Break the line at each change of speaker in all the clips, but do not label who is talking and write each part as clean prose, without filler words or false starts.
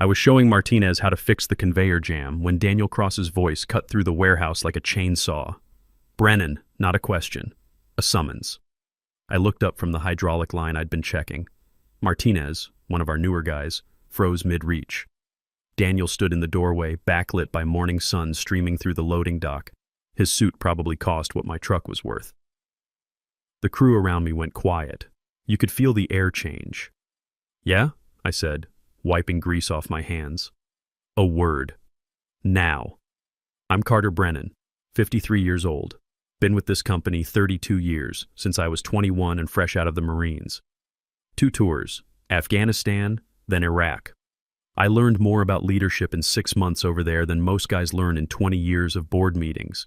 I was showing Martinez how to fix the conveyor jam when Daniel Cross's voice cut through the warehouse like a chainsaw. Brennan, not a question. A summons. I looked up from the hydraulic line I'd been checking. Martinez, one of our newer guys, froze mid-reach. Daniel stood in the doorway, backlit by morning sun streaming through the loading dock. His suit probably cost what my truck was worth. The crew around me went quiet. You could feel the air change. "Yeah?" I said, wiping grease off my hands. "A word. Now." "I'm Carter Brennan, 53 years old. Been with this company 32 years, since I was 21 and fresh out of the Marines. 2 tours, Afghanistan, then Iraq. I learned more about leadership in 6 months over there than most guys learn in 20 years of board meetings.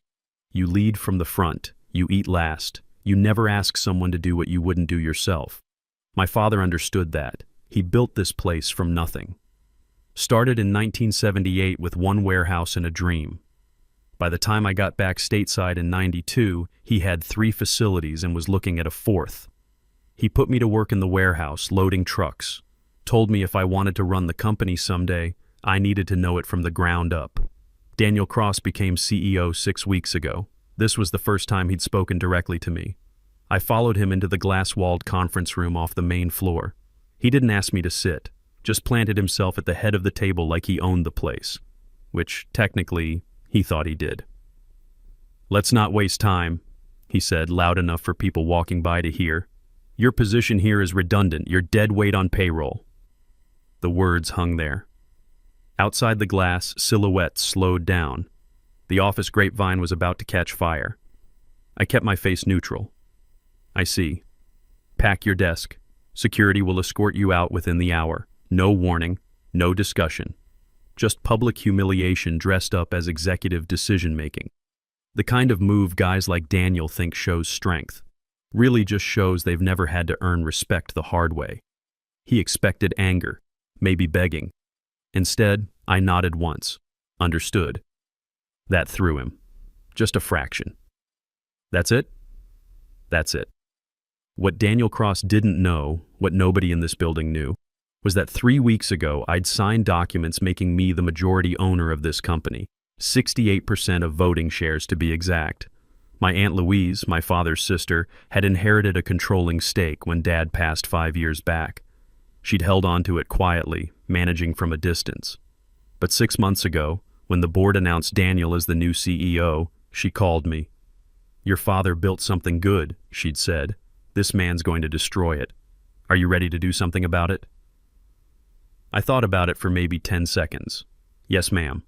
You lead from the front, you eat last, you never ask someone to do what you wouldn't do yourself. My father understood that. He built this place from nothing. Started in 1978 with 1 warehouse and a dream. By the time I got back stateside in '92, he had 3 facilities and was looking at a 4th. He put me to work in the warehouse, loading trucks. Told me if I wanted to run the company someday, I needed to know it from the ground up. Daniel Cross became CEO 6 weeks ago. This was the first time he'd spoken directly to me. I followed him into the glass-walled conference room off the main floor. He didn't ask me to sit, just planted himself at the head of the table like he owned the place, which, technically, he thought he did. "Let's not waste time," he said, loud enough for people walking by to hear. "Your position here is redundant. You're dead weight on payroll." The words hung there. Outside the glass, silhouettes slowed down. The office grapevine was about to catch fire. I kept my face neutral. "I see. Pack your desk. Security will escort you out within the hour. No warning, no discussion. Just public humiliation dressed up as executive decision-making. The kind of move guys like Daniel think shows strength. Really just shows they've never had to earn respect the hard way." He expected anger, maybe begging. Instead, I nodded once. Understood. That threw him. Just a fraction. "That's it?" "That's it." What Daniel Cross didn't know, what nobody in this building knew, was that 3 weeks ago I'd signed documents making me the majority owner of this company, 68% of voting shares to be exact. My Aunt Louise, my father's sister, had inherited a controlling stake when Dad passed 5 years back. She'd held on to it quietly, managing from a distance. But 6 months ago, when the board announced Daniel as the new CEO, she called me. "Your father built something good," she'd said. "This man's going to destroy it. Are you ready to do something about it?" I thought about it for maybe 10 seconds. "Yes, ma'am."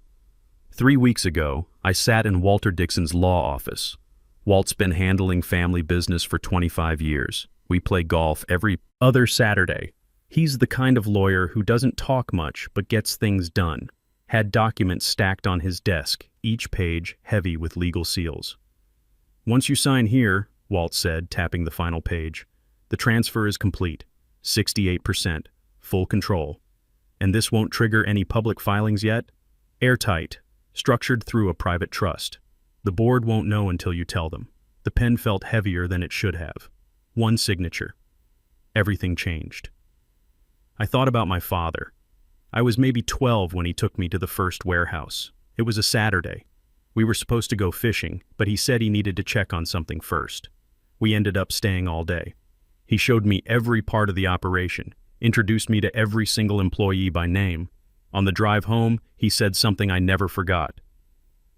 3 weeks ago, I sat in Walter Dixon's law office. Walt's been handling family business for 25 years. We play golf every other Saturday. He's the kind of lawyer who doesn't talk much but gets things done. Had documents stacked on his desk, each page heavy with legal seals. "Once you sign here," Walt said, tapping the final page, "the transfer is complete. 68%. Full control. And this won't trigger any public filings yet? Airtight. Structured through a private trust. The board won't know until you tell them." The pen felt heavier than it should have. 1 signature. Everything changed. I thought about my father. I was maybe 12 when he took me to the first warehouse. It was a Saturday. We were supposed to go fishing, but he said he needed to check on something first. We ended up staying all day. He showed me every part of the operation, introduced me to every single employee by name. On the drive home, he said something I never forgot.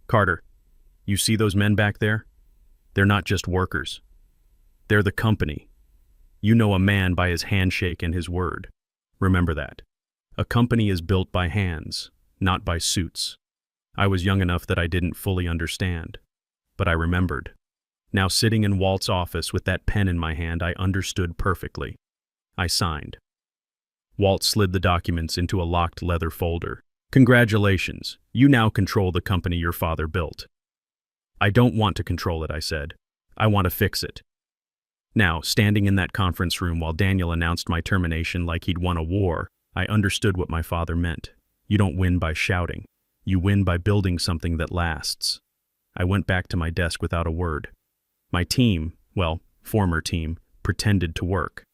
"Carter, you see those men back there? They're not just workers. They're the company. You know a man by his handshake and his word. Remember that. A company is built by hands, not by suits." I was young enough that I didn't fully understand, but I remembered. Now sitting in Walt's office with that pen in my hand, I understood perfectly. I signed. Walt slid the documents into a locked leather folder. "Congratulations, you now control the company your father built." "I don't want to control it," I said. "I want to fix it." Now, standing in that conference room while Daniel announced my termination like he'd won a war, I understood what my father meant. You don't win by shouting. You win by building something that lasts. I went back to my desk without a word. My team, well, former team, pretended to work.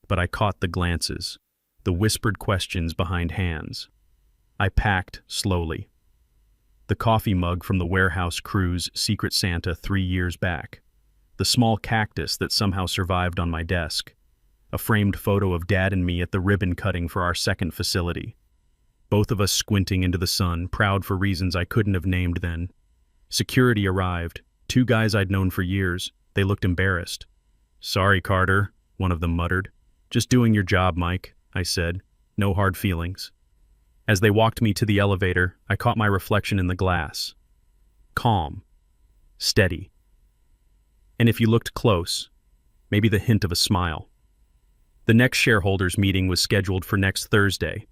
But I caught the glances, the whispered questions behind hands. I packed slowly. The coffee mug from the warehouse crew's Secret Santa 3 years back. The small cactus that somehow survived on my desk. A framed photo of Dad and me at the ribbon cutting for our second facility. Both of us squinting into the sun, proud for reasons I couldn't have named then. Security arrived. 2 guys I'd known for years. They looked embarrassed. "Sorry, Carter," one of them muttered. "Just doing your job, Mike," I said. No hard feelings. As they walked me to the elevator, I caught my reflection in the glass. Calm. Steady. And if you looked close, maybe the hint of a smile. The next shareholders meeting was scheduled for next Thursday,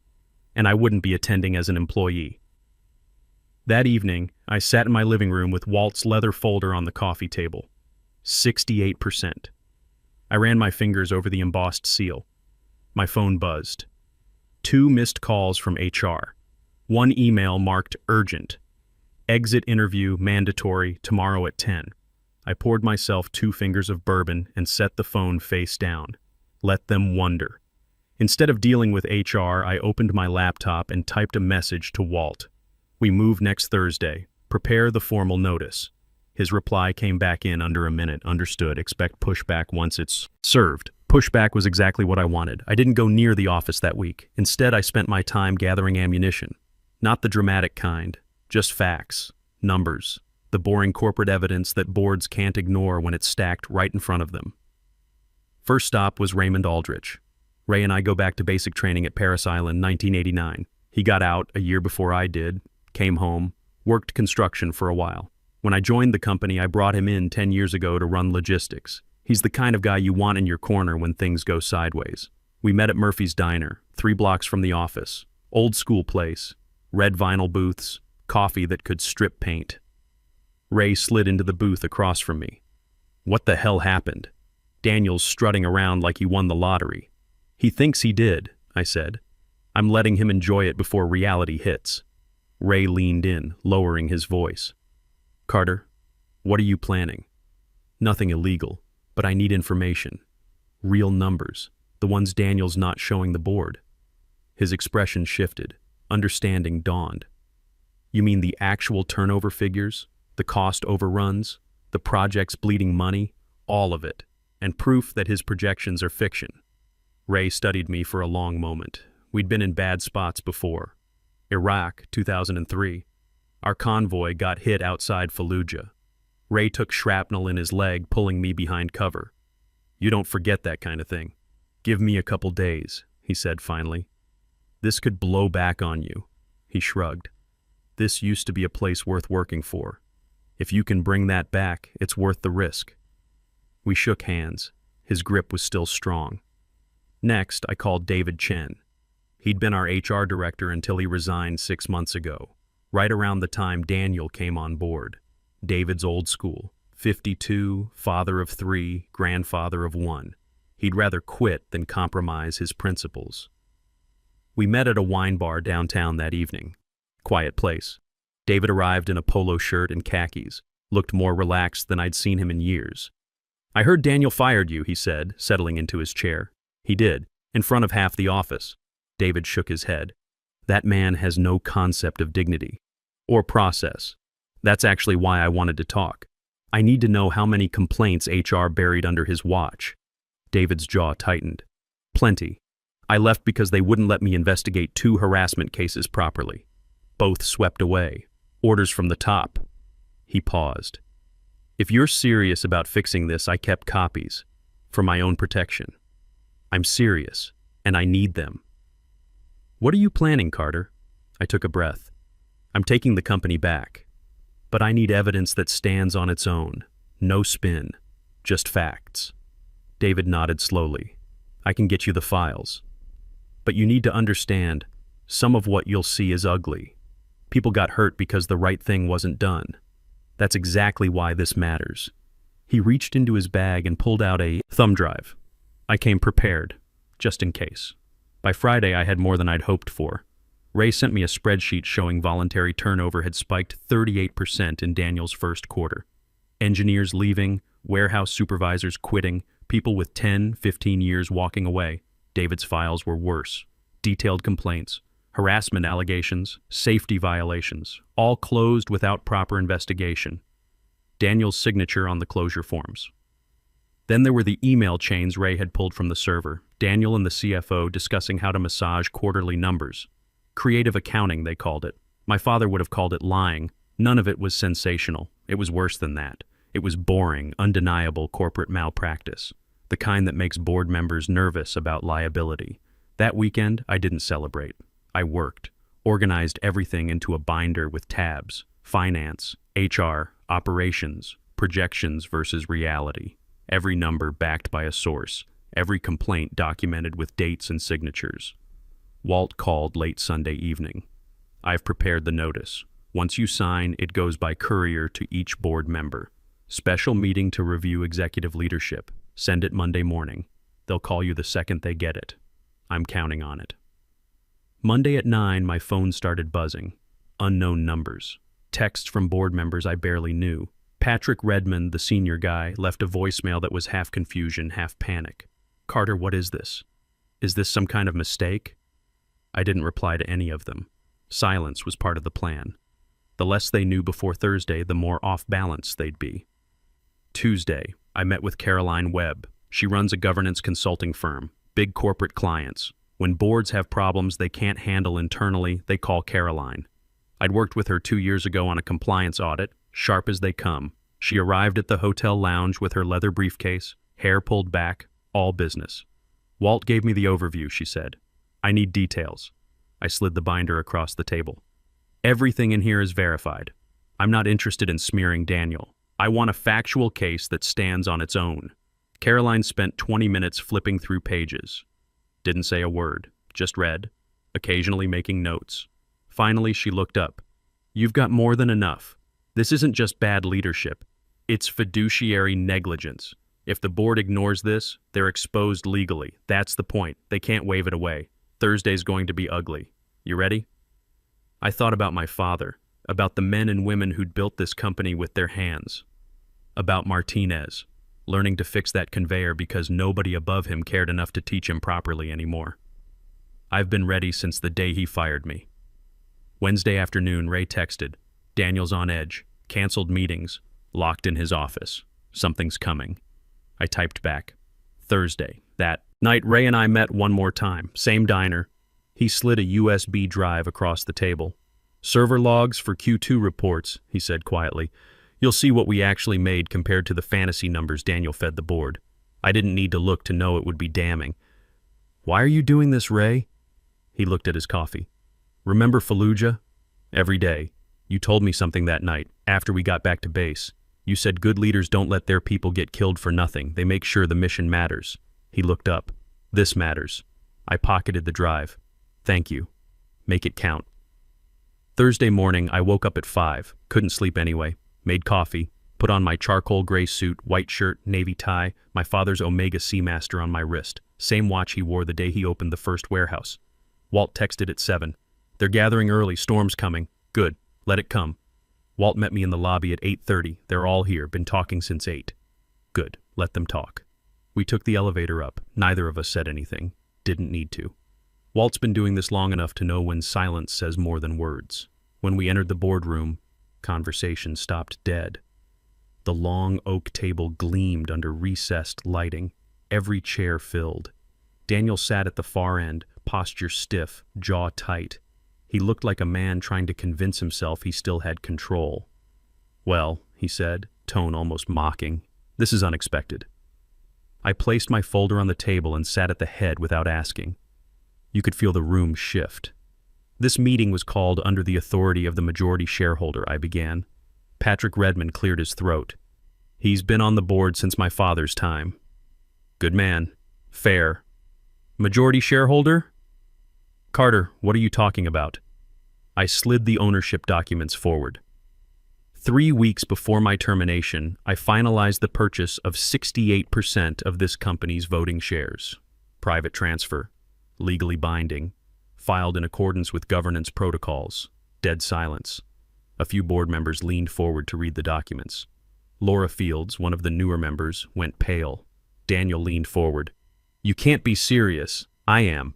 and I wouldn't be attending as an employee. That evening, I sat in my living room with Walt's leather folder on the coffee table. 68%. I ran my fingers over the embossed seal. My phone buzzed. 2 missed calls from HR. 1 email marked urgent. Exit interview mandatory tomorrow at 10. I poured myself 2 fingers of bourbon and set the phone face down. Let them wonder. Instead of dealing with HR, I opened my laptop and typed a message to Walt. "We move next Thursday. Prepare the formal notice." His reply came back in under a minute. "Understood. Expect pushback once it's served." Pushback was exactly what I wanted. I didn't go near the office that week. Instead, I spent my time gathering ammunition. Not the dramatic kind, just facts, numbers, the boring corporate evidence that boards can't ignore when it's stacked right in front of them. First stop was Raymond Aldrich. Ray and I go back to basic training at Paris Island, 1989. He got out a year before I did, came home, worked construction for a while. When I joined the company, I brought him in 10 years ago to run logistics. He's the kind of guy you want in your corner when things go sideways. We met at Murphy's Diner, 3 blocks from the office. Old school place, red vinyl booths, coffee that could strip paint. Ray slid into the booth across from me. "What the hell happened?" "Daniel's strutting around like he won the lottery." "He thinks he did," I said. "I'm letting him enjoy it before reality hits." Ray leaned in, lowering his voice. "Carter, what are you planning?" "Nothing illegal, but I need information. Real numbers, the ones Daniel's not showing the board." His expression shifted. Understanding dawned. "You mean the actual turnover figures, the cost overruns, the projects bleeding money, all of it, and proof that his projections are fiction?" Ray studied me for a long moment. We'd been in bad spots before. Iraq, 2003. Our convoy got hit outside Fallujah. Ray took shrapnel in his leg, pulling me behind cover. "You don't forget that kind of thing." "Give me a couple days," he said finally. "This could blow back on you." He shrugged. "This used to be a place worth working for. If you can bring that back, it's worth the risk." We shook hands. His grip was still strong. Next, I called David Chen. He'd been our HR director until he resigned 6 months ago, right around the time Daniel came on board. David's old school, 52, father of 3, grandfather of 1. He'd rather quit than compromise his principles. We met at a wine bar downtown that evening. Quiet place. David arrived in a polo shirt and khakis, looked more relaxed than I'd seen him in years. "I heard Daniel fired you," he said, settling into his chair. "He did, in front of half the office." David shook his head. "That man has no concept of dignity. Or process. That's actually why I wanted to talk. I need to know how many complaints HR buried under his watch." David's jaw tightened. "Plenty. I left because they wouldn't let me investigate 2 harassment cases properly. Both swept away. Orders from the top." He paused. "If you're serious about fixing this, I kept copies. For my own protection. I'm serious, and I need them." "What are you planning, Carter?" I took a breath. "I'm taking the company back. But I need evidence that stands on its own. No spin. Just facts." David nodded slowly. "I can get you the files. But you need to understand, some of what you'll see is ugly. People got hurt because the right thing wasn't done. That's exactly why this matters." He reached into his bag and pulled out a thumb drive. I came prepared, just in case. By Friday, I had more than I'd hoped for. Ray sent me a spreadsheet showing voluntary turnover had spiked 38% in Daniel's first quarter. Engineers leaving, warehouse supervisors quitting, people with 10, 15 years walking away. David's files were worse. Detailed complaints, harassment allegations, safety violations, all closed without proper investigation. Daniel's signature on the closure forms. Then there were the email chains Ray had pulled from the server, Daniel and the CFO discussing how to massage quarterly numbers. Creative accounting, they called it. My father would have called it lying. None of it was sensational. It was worse than that. It was boring, undeniable corporate malpractice, the kind that makes board members nervous about liability. That weekend, I didn't celebrate. I worked, organized everything into a binder with tabs, finance, HR, operations, projections versus reality. Every number backed by a source, every complaint documented with dates and signatures. Walt called late Sunday evening. I've prepared the notice. Once you sign, it goes by courier to each board member. Special meeting to review executive leadership. Send it Monday morning. They'll call you the second they get it. I'm counting on it. Monday at 9, my phone started buzzing. Unknown numbers. Texts from board members I barely knew. Patrick Redmond, the senior guy, left a voicemail that was half confusion, half panic. "Carter, what is this? Is this some kind of mistake?" I didn't reply to any of them. Silence was part of the plan. The less they knew before Thursday, the more off balance they'd be. Tuesday, I met with Caroline Webb. She runs a governance consulting firm, big corporate clients. When boards have problems they can't handle internally, they call Caroline. I'd worked with her 2 years ago on a compliance audit, sharp as they come. She arrived at the hotel lounge with her leather briefcase, hair pulled back, all business. "Walt gave me the overview," she said. "I need details." I slid the binder across the table. "Everything in here is verified. I'm not interested in smearing Daniel. I want a factual case that stands on its own." Caroline spent 20 minutes flipping through pages. Didn't say a word, just read, occasionally making notes. Finally, she looked up. "You've got more than enough. This isn't just bad leadership. It's fiduciary negligence. If the board ignores this, they're exposed legally. That's the point. They can't wave it away. Thursday's going to be ugly. You ready?" I thought about my father, about the men and women who'd built this company with their hands, about Martinez, learning to fix that conveyor because nobody above him cared enough to teach him properly anymore. I've been ready since the day he fired me. Wednesday afternoon, Ray texted, "Daniel's on edge, canceled meetings, locked in his office. Something's coming." I typed back, "Thursday." That night, Ray and I met one more time, same diner. He slid a USB drive across the table. "Server logs for Q2 reports," he said quietly. "You'll see what we actually made compared to the fantasy numbers Daniel fed the board." I didn't need to look to know it would be damning. "Why are you doing this, Ray?" He looked at his coffee. "Remember Fallujah? Every day. You told me something that night, after we got back to base. You said good leaders don't let their people get killed for nothing. They make sure the mission matters." He looked up. "This matters." I pocketed the drive. "Thank you. Make it count." Thursday morning, I woke up at 5, couldn't sleep anyway, made coffee, put on my charcoal gray suit, white shirt, navy tie, my father's Omega Seamaster on my wrist, same watch he wore the day he opened the first warehouse. Walt texted at 7. "They're gathering early, storm's coming." "Good, let it come." Walt met me in the lobby at 8:30. "They're all here, been talking since 8. "Good, let them talk." We took the elevator up. Neither of us said anything. Didn't need to. Walt's been doing this long enough to know when silence says more than words. When we entered the boardroom, conversation stopped dead. The long oak table gleamed under recessed lighting, every chair filled. Daniel sat at the far end, posture stiff, jaw tight. He looked like a man trying to convince himself he still had control. "Well," he said, tone almost mocking, "this is unexpected." I placed my folder on the table and sat at the head without asking. You could feel the room shift. "This meeting was called under the authority of the majority shareholder," I began. Patrick Redmond cleared his throat. "He's been on the board since my father's time." "Good man. Fair. Majority shareholder?" "Carter, what are you talking about?" I slid the ownership documents forward. 3 weeks before my termination, I finalized the purchase of 68% of this company's voting shares. Private transfer. Legally binding. Filed in accordance with governance protocols. Dead silence. A few board members leaned forward to read the documents. Laura Fields, one of the newer members, went pale. Daniel leaned forward. "You can't be serious." "I am."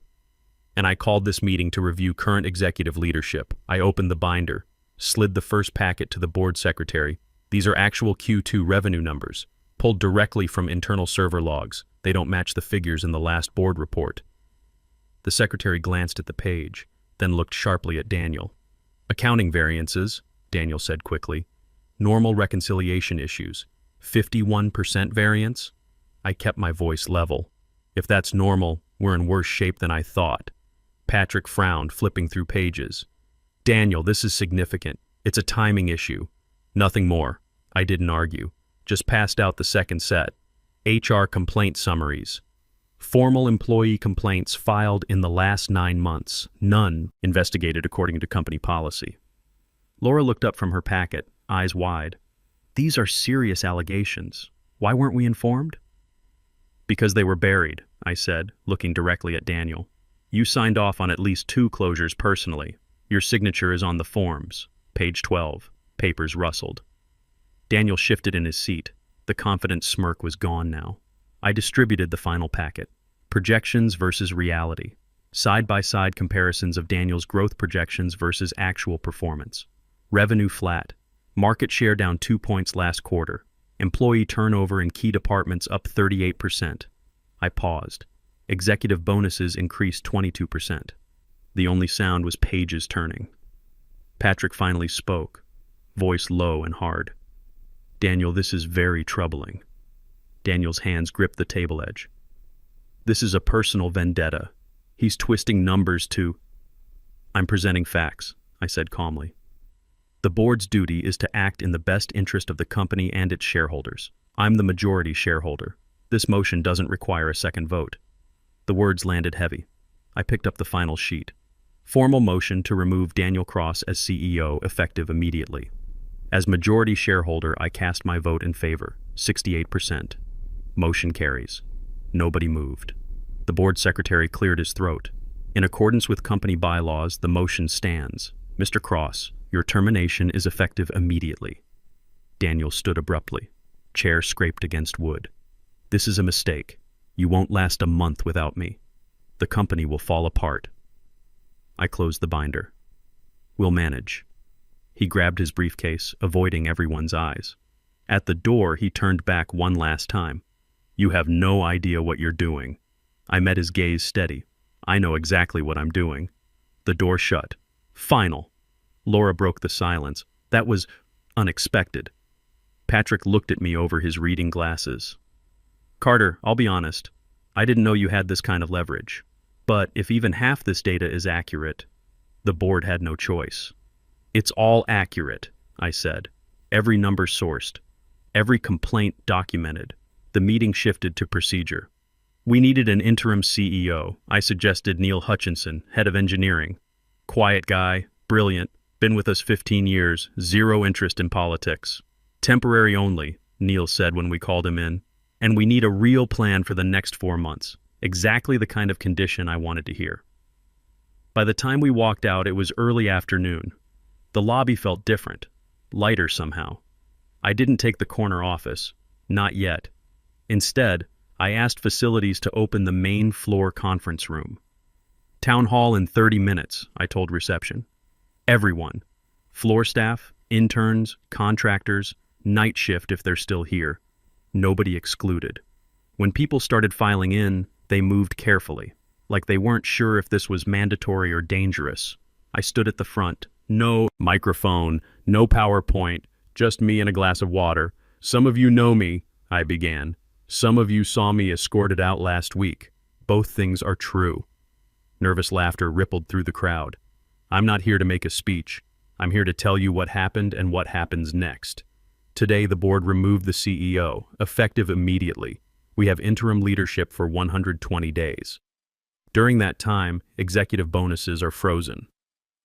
And I called this meeting to review current executive leadership. I opened the binder, slid the first packet to the board secretary. These are actual Q2 revenue numbers, pulled directly from internal server logs. They don't match the figures in the last board report. The secretary glanced at the page, then looked sharply at Daniel. Accounting variances, Daniel said quickly. Normal reconciliation issues. 51% variance? I kept my voice level. If that's normal, we're in worse shape than I thought. Patrick frowned, flipping through pages. Daniel, this is significant. It's a timing issue. Nothing more. I didn't argue. Just passed out the second set. HR complaint summaries. Formal employee complaints filed in the last 9 months. None investigated according to company policy. Laura looked up from her packet, eyes wide. These are serious allegations. Why weren't we informed? Because they were buried, I said, looking directly at Daniel. You signed off on at least 2 closures personally. Your signature is on the forms. Page 12. Papers rustled. Daniel shifted in his seat. The confident smirk was gone now. I distributed the final packet. Projections versus reality. Side-by-side comparisons of Daniel's growth projections versus actual performance. Revenue flat. Market share down 2 points last quarter. Employee turnover in key departments up 38%. I paused. Executive bonuses increased 22%. The only sound was pages turning. Patrick finally spoke, voice low and hard. Daniel, this is very troubling. Daniel's hands gripped the table edge. This is a personal vendetta. He's twisting numbers to... I'm presenting facts, I said calmly. The board's duty is to act in the best interest of the company and its shareholders. I'm the majority shareholder. This motion doesn't require a second vote. The words landed heavy. I picked up the final sheet. Formal motion to remove Daniel Cross as CEO effective immediately. As majority shareholder, I cast my vote in favor, 68%. Motion carries. Nobody moved. The board secretary cleared his throat. In accordance with company bylaws, the motion stands. Mr. Cross, your termination is effective immediately. Daniel stood abruptly. Chair scraped against wood. This is a mistake. You won't last a month without me. The company will fall apart. I closed the binder. We'll manage. He grabbed his briefcase, avoiding everyone's eyes. At the door, he turned back one last time. You have no idea what you're doing. I met his gaze steady. I know exactly what I'm doing. The door shut. Final. Laura broke the silence. That was unexpected. Patrick looked at me over his reading glasses. Carter, I'll be honest. I didn't know you had this kind of leverage. But if even half this data is accurate, the board had no choice. It's all accurate, I said. Every number sourced. Every complaint documented. The meeting shifted to procedure. We needed an interim CEO. I suggested Neil Hutchinson, head of engineering. Quiet guy, brilliant, been with us 15 years, zero interest in politics. Temporary only, Neil said when we called him in. And we need a real plan for the next 4 months. Exactly the kind of condition I wanted to hear. By the time we walked out, it was early afternoon. The lobby felt different, lighter somehow. I didn't take the corner office, not yet. Instead, I asked facilities to open the main floor conference room. Town hall in 30 minutes, I told reception. Everyone, floor staff, interns, contractors, night shift if they're still here. Nobody excluded. When people started filing in, they moved carefully, like they weren't sure if this was mandatory or dangerous. I stood at the front. No microphone, no PowerPoint, just me and a glass of water. Some of you know me, I began. Some of you saw me escorted out last week. Both things are true. Nervous laughter rippled through the crowd. I'm not here to make a speech. I'm here to tell you what happened and what happens next. Today, the board removed the CEO, effective immediately. We have interim leadership for 120 days. During that time, executive bonuses are frozen.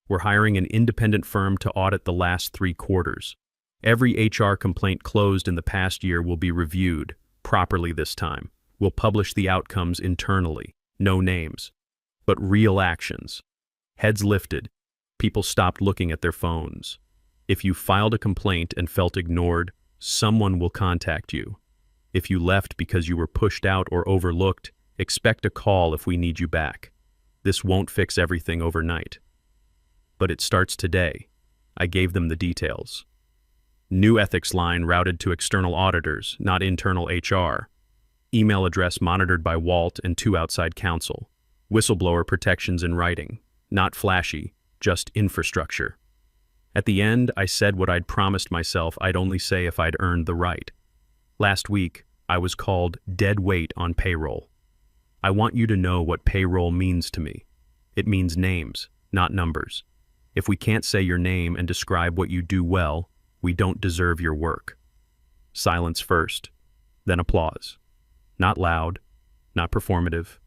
We're hiring an independent firm to audit the last 3 quarters. Every HR complaint closed in the past year will be reviewed, properly this time. We'll publish the outcomes internally, no names, but real actions. Heads lifted, people stopped looking at their phones. If you filed a complaint and felt ignored, someone will contact you. If you left because you were pushed out or overlooked, expect a call if we need you back. This won't fix everything overnight. But it starts today. I gave them the details. New ethics line routed to external auditors, not internal HR. Email address monitored by Walt and 2 outside counsel. Whistleblower protections in writing. Not flashy, just infrastructure. At the end, I said what I'd promised myself I'd only say if I'd earned the right. Last week, I was called dead weight on payroll. I want you to know what payroll means to me. It means names, not numbers. If we can't say your name and describe what you do well, we don't deserve your work. Silence first, then applause. Not loud, not performative,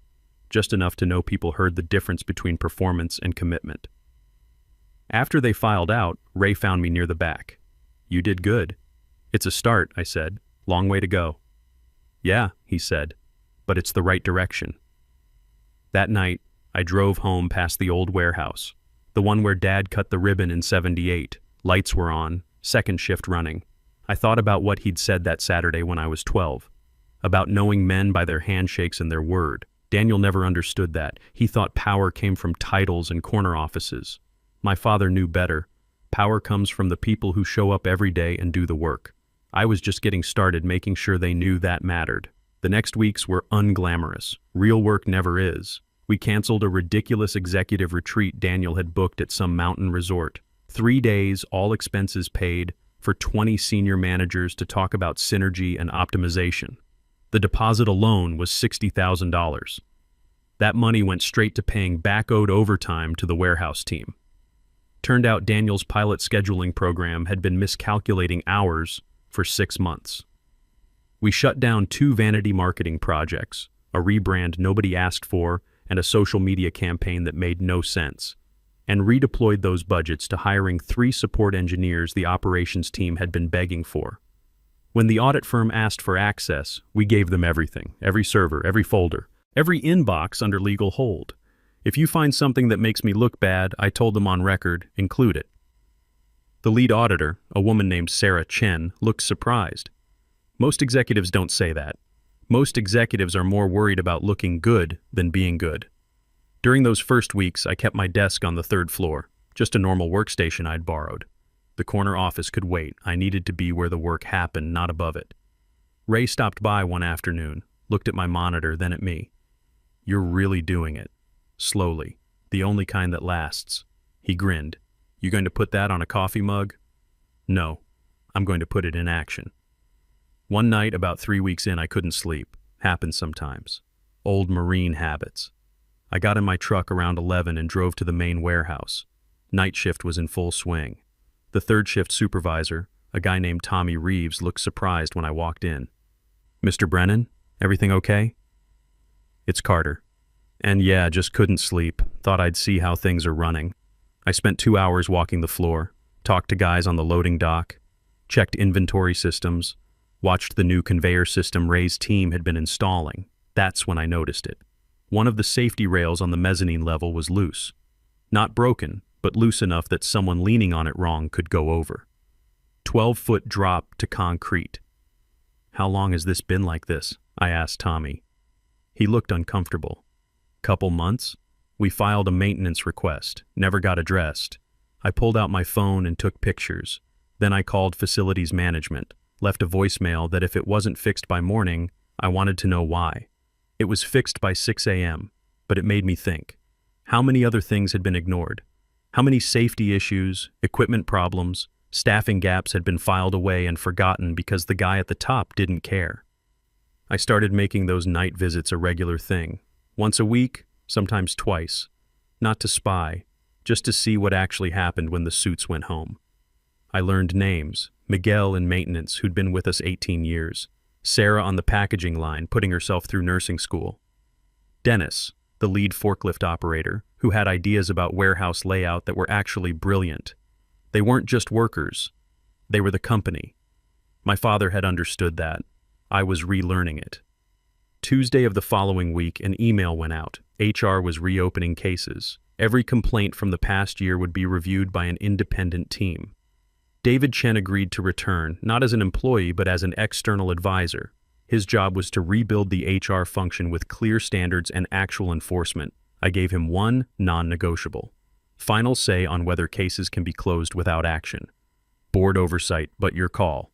just enough to know people heard the difference between performance and commitment. After they filed out, Ray found me near the back. "You did good." "It's a start," I said. "Long way to go." "Yeah," he said, "but it's the right direction." That night, I drove home past the old warehouse, the one where Dad cut the ribbon in '78. Lights were on, second shift running. I thought about what he'd said that Saturday when I was 12, about knowing men by their handshakes and their word. Daniel never understood that. He thought power came from titles and corner offices. My father knew better. Power comes from the people who show up every day and do the work. I was just getting started making sure they knew that mattered. The next weeks were unglamorous. Real work never is. We canceled a ridiculous executive retreat Daniel had booked at some mountain resort. 3 days, all expenses paid, for 20 senior managers to talk about synergy and optimization. The deposit alone was $60,000. That money went straight to paying back-owed overtime to the warehouse team. Turned out Daniel's pilot scheduling program had been miscalculating hours for 6 months. We shut down 2 vanity marketing projects, a rebrand nobody asked for, and a social media campaign that made no sense, and redeployed those budgets to hiring 3 support engineers the operations team had been begging for. When the audit firm asked for access, we gave them everything, every server, every folder, every inbox under legal hold. If you find something that makes me look bad, I told them on record, include it. The lead auditor, a woman named Sarah Chen, looked surprised. Most executives don't say that. Most executives are more worried about looking good than being good. During those first weeks, I kept my desk on the 3rd floor, just a normal workstation I'd borrowed. The corner office could wait. I needed to be where the work happened, not above it. Ray stopped by one afternoon, looked at my monitor, then at me. "You're really doing it. Slowly. The only kind that lasts." He grinned. "You going to put that on a coffee mug?" "No. I'm going to put it in action." One night, about 3 weeks in, I couldn't sleep. Happens sometimes. Old Marine habits. I got in my truck around 11 and drove to the main warehouse. Night shift was in full swing. The 3rd shift supervisor, a guy named Tommy Reeves, looked surprised when I walked in. "Mr. Brennan, everything okay?" "It's Carter." And yeah, just couldn't sleep. Thought I'd see how things are running. I spent 2 hours walking the floor, talked to guys on the loading dock, checked inventory systems, watched the new conveyor system Ray's team had been installing. That's when I noticed it. One of the safety rails on the mezzanine level was loose. Not broken, but loose enough that someone leaning on it wrong could go over. 12-foot drop to concrete. "How long has this been like this?" I asked Tommy. He looked uncomfortable. "Couple months? We filed a maintenance request, never got addressed. I pulled out my phone and took pictures. Then I called facilities management, left a voicemail that if it wasn't fixed by morning, I wanted to know why. It was fixed by 6 a.m., but it made me think. How many other things had been ignored? How many safety issues, equipment problems, staffing gaps had been filed away and forgotten because the guy at the top didn't care? I started making those night visits a regular thing. Once a week, sometimes twice. Not to spy, just to see what actually happened when the suits went home. I learned names. Miguel in maintenance, who'd been with us 18 years. Sarah on the packaging line, putting herself through nursing school. Dennis, the lead forklift operator, who had ideas about warehouse layout that were actually brilliant. They weren't just workers. They were the company. My father had understood that. I was relearning it. Tuesday of the following week, an email went out. HR was reopening cases. Every complaint from the past year would be reviewed by an independent team. David Chen agreed to return, not as an employee but as an external advisor. His job was to rebuild the HR function with clear standards and actual enforcement. I gave him one non-negotiable. Final say on whether cases can be closed without action. Board oversight, but your call.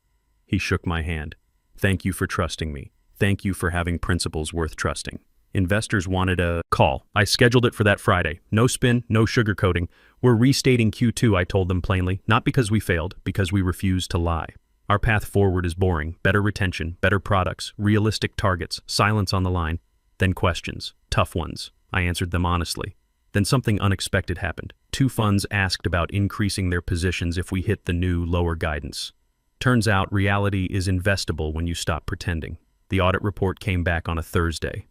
He shook my hand. Thank you for trusting me. Thank you for having principles worth trusting. Investors wanted a call. I scheduled it for that Friday. No spin, no sugarcoating. We're restating Q2, I told them plainly. Not because we failed, because we refused to lie. Our path forward is boring. Better retention, better products, realistic targets, silence on the line. Then questions. Tough ones. I answered them honestly. Then something unexpected happened. 2 funds asked about increasing their positions if we hit the new, lower guidance. Turns out reality is investable when you stop pretending. The audit report came back on a Thursday.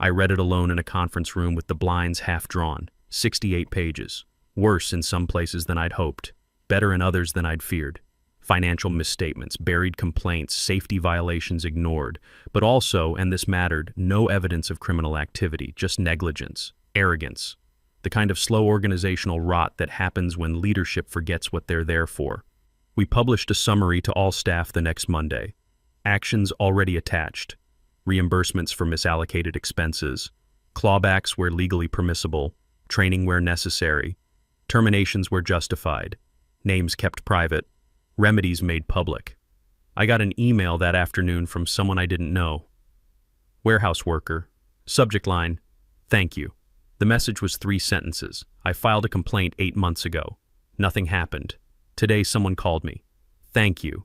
I read it alone in a conference room with the blinds half drawn. 68 pages. Worse in some places than I'd hoped. Better in others than I'd feared. Financial misstatements, buried complaints, safety violations ignored. But also, and this mattered, no evidence of criminal activity, just negligence, arrogance. The kind of slow organizational rot that happens when leadership forgets what they're there for. We published a summary to all staff the next Monday. Actions already attached. Reimbursements for misallocated expenses. Clawbacks where legally permissible. Training where necessary. Terminations where justified. Names kept private. Remedies made public. I got an email that afternoon from someone I didn't know. Warehouse worker. Subject line, thank you. The message was 3 sentences. I filed a complaint 8 months ago. Nothing happened. Today someone called me. Thank you.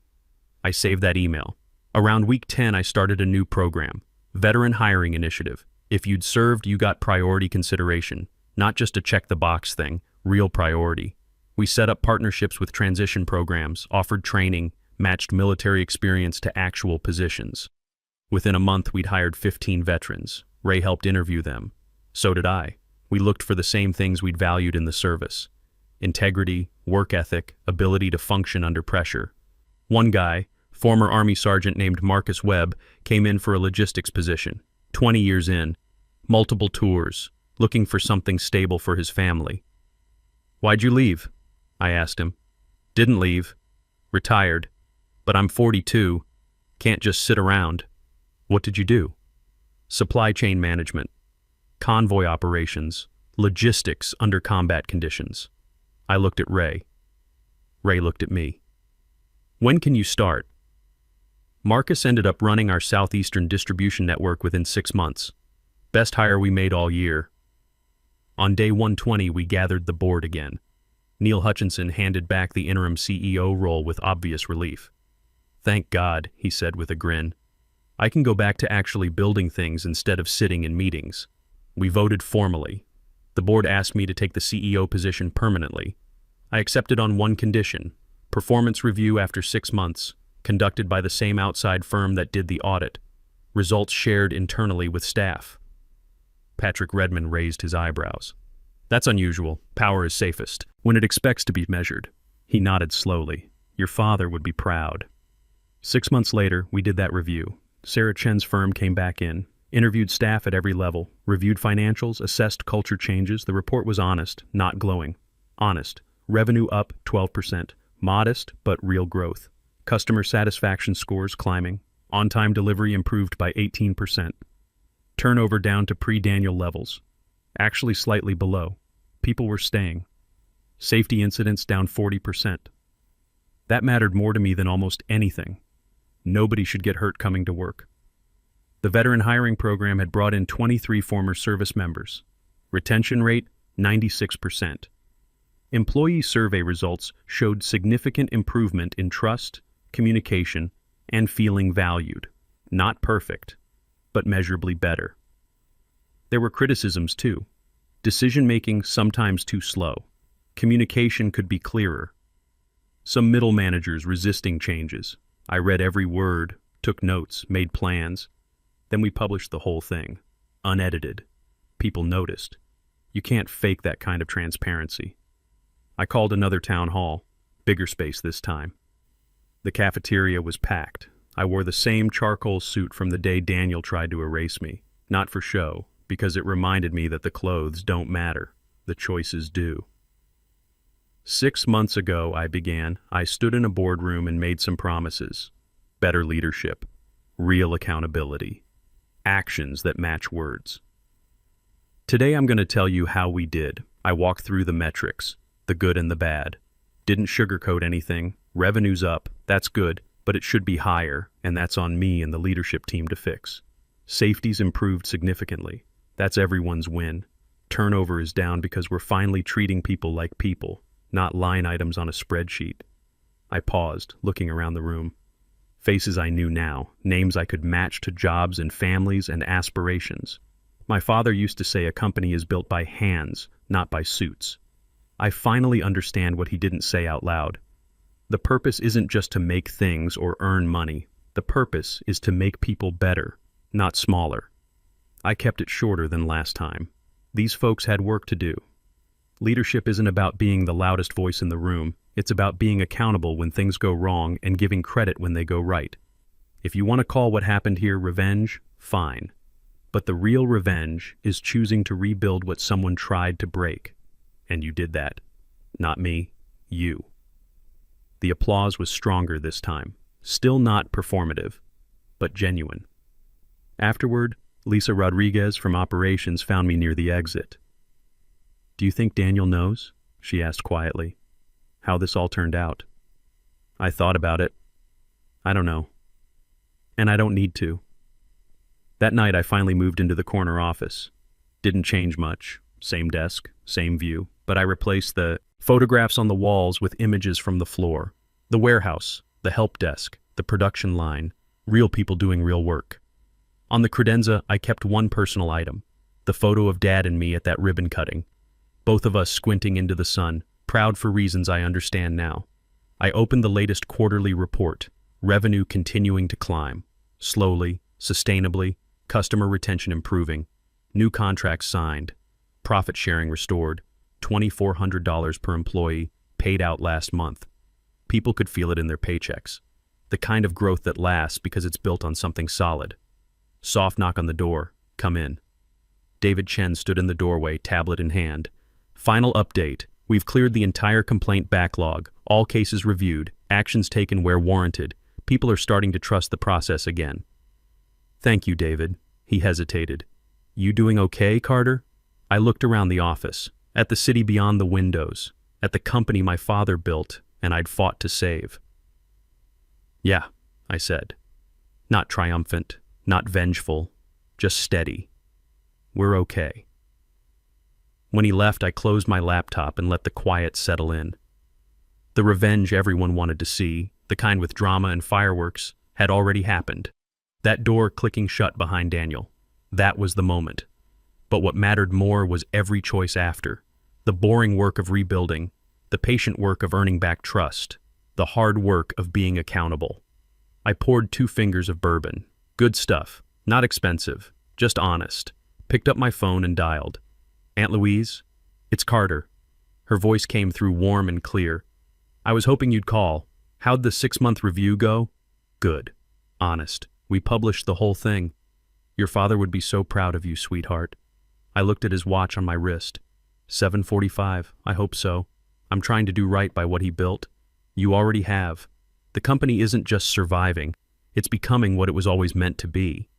I saved that email. Around week 10 I started a new program. Veteran Hiring Initiative. If you'd served, you got priority consideration. Not just a check-the-box thing, real priority. We set up partnerships with transition programs, offered training, matched military experience to actual positions. Within a month, we'd hired 15 veterans. Ray helped interview them. So did I. We looked for the same things we'd valued in the service. Integrity, work ethic, ability to function under pressure. One guy, former Army Sergeant named Marcus Webb, came in for a logistics position. 20 years in. Multiple tours. Looking for something stable for his family. Why'd you leave? I asked him. Didn't leave. Retired. But I'm 42. Can't just sit around. What did you do? Supply chain management. Convoy operations. Logistics under combat conditions. I looked at Ray. Ray looked at me. When can you start? Marcus ended up running our southeastern distribution network within 6 months. Best hire we made all year. On day 120, we gathered the board again. Neil Hutchinson handed back the interim CEO role with obvious relief. Thank God, he said with a grin. I can go back to actually building things instead of sitting in meetings. We voted formally. The board asked me to take the CEO position permanently. I accepted on one condition: performance review after 6 months, conducted by the same outside firm that did the audit. Results shared internally with staff. Patrick Redmond raised his eyebrows. That's unusual. Power is safest, when it expects to be measured. He nodded slowly. Your father would be proud. 6 months later, we did that review. Sarah Chen's firm came back in, interviewed staff at every level, reviewed financials, assessed culture changes. The report was honest, not glowing. Honest. Revenue up 12%. Modest, but real growth. Customer satisfaction scores climbing. On-time delivery improved by 18%. Turnover down to pre-Daniel levels. Actually slightly below. People were staying. Safety incidents down 40%. That mattered more to me than almost anything. Nobody should get hurt coming to work. The veteran hiring program had brought in 23 former service members. Retention rate, 96%. Employee survey results showed significant improvement in trust, communication, and feeling valued. Not perfect, but measurably better. There were criticisms too. Decision-making sometimes too slow. Communication could be clearer. Some middle managers resisting changes. I read every word, took notes, made plans. Then we published the whole thing, unedited. People noticed. You can't fake that kind of transparency. I called another town hall, bigger space this time. The cafeteria was packed. I wore the same charcoal suit from the day Daniel tried to erase me, not for show, because it reminded me that the clothes don't matter, the choices do. 6 months ago, I began. I stood in a boardroom and made some promises. Better leadership, real accountability, actions that match words. Today I'm going to tell you how we did. I walked through the metrics, the good and the bad. Didn't sugarcoat anything. Revenue's up, that's good, but it should be higher, and that's on me and the leadership team to fix. Safety's improved significantly. That's everyone's win. Turnover is down because we're finally treating people like people, not line items on a spreadsheet. I paused, looking around the room. Faces I knew now, names I could match to jobs and families and aspirations. My father used to say a company is built by hands, not by suits. I finally understand what he didn't say out loud. The purpose isn't just to make things or earn money. The purpose is to make people better, not smaller. I kept it shorter than last time. These folks had work to do. Leadership isn't about being the loudest voice in the room. It's about being accountable when things go wrong and giving credit when they go right. If you want to call what happened here revenge, fine. But the real revenge is choosing to rebuild what someone tried to break. And you did that. Not me, you. The applause was stronger this time. Still not performative, but genuine. Afterward, Lisa Rodriguez from operations found me near the exit. "Do you think Daniel knows?" she asked quietly. "How this all turned out?" I thought about it. I don't know. And I don't need to. That night I finally moved into the corner office. Didn't change much. Same desk, same view, but I replaced the photographs on the walls with images from the floor. The warehouse, the help desk, the production line, real people doing real work. On the credenza, I kept one personal item, the photo of Dad and me at that ribbon cutting. Both of us squinting into the sun, proud for reasons I understand now. I opened the latest quarterly report, revenue continuing to climb, slowly, sustainably, customer retention improving, new contracts signed, profit sharing restored, $2,400 per employee paid out last month. People could feel it in their paychecks. The kind of growth that lasts because it's built on something solid. Soft knock on the door. "Come in." David Chen stood in the doorway, tablet in hand. "Final update. We've cleared the entire complaint backlog, all cases reviewed, actions taken where warranted. People are starting to trust the process again." "Thank you, David." He hesitated. "You doing okay, Carter?" I looked around the office, at the city beyond the windows, at the company my father built and I'd fought to save. "Yeah," I said. Not triumphant, not vengeful, just steady. "We're okay." When he left, I closed my laptop and let the quiet settle in. The revenge everyone wanted to see, the kind with drama and fireworks, had already happened. That door clicking shut behind Daniel. That was the moment. But what mattered more was every choice after. The boring work of rebuilding, the patient work of earning back trust, the hard work of being accountable. I poured 2 fingers of bourbon. Good stuff, not expensive, just honest. Picked up my phone and dialed. "Aunt Louise? It's Carter." Her voice came through warm and clear. "I was hoping you'd call. How'd the 6-month review go?" "Good. Honest. We published the whole thing. Your father would be so proud of you, sweetheart." I looked at his watch on my wrist. 7:45. I hope so. I'm trying to do right by what he built. You already have. The company isn't just surviving. It's becoming what it was always meant to be.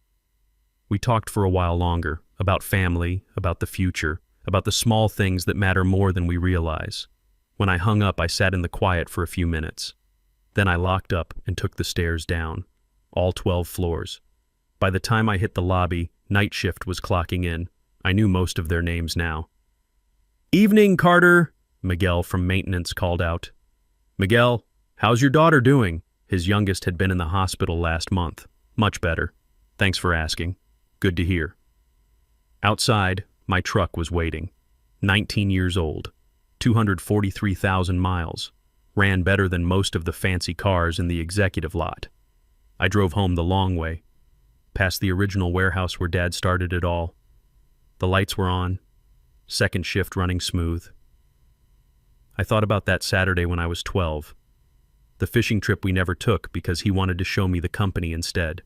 We talked for a while longer, about family, about the future, about the small things that matter more than we realize. When I hung up, I sat in the quiet for a few minutes. Then I locked up and took the stairs down, all 12 floors. By the time I hit the lobby, night shift was clocking in. I knew most of their names now. "Evening, Carter," Miguel from maintenance called out. "Miguel, how's your daughter doing?" His youngest had been in the hospital last month. "Much better. Thanks for asking. Good to hear." Outside, my truck was waiting. 19 years old, 243,000 miles. Ran better than most of the fancy cars in the executive lot. I drove home the long way, past the original warehouse where Dad started it all. The lights were on, second shift running smooth. I thought about that Saturday when I was 12. The fishing trip we never took because he wanted to show me the company instead.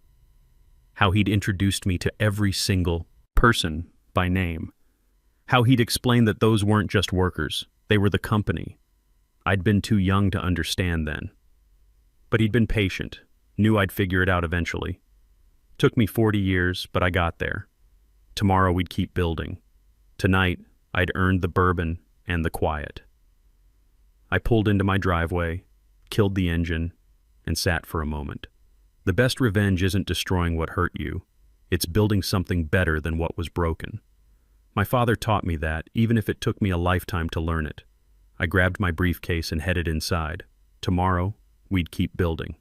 How he'd introduced me to every single person by name. How he'd explained that those weren't just workers, they were the company. I'd been too young to understand then. But he'd been patient, knew I'd figure it out eventually. Took me 40 years, but I got there. Tomorrow we'd keep building. Tonight, I'd earned the bourbon and the quiet. I pulled into my driveway, killed the engine, and sat for a moment. The best revenge isn't destroying what hurt you. It's building something better than what was broken. My father taught me that, even if it took me a lifetime to learn it. I grabbed my briefcase and headed inside. Tomorrow, we'd keep building.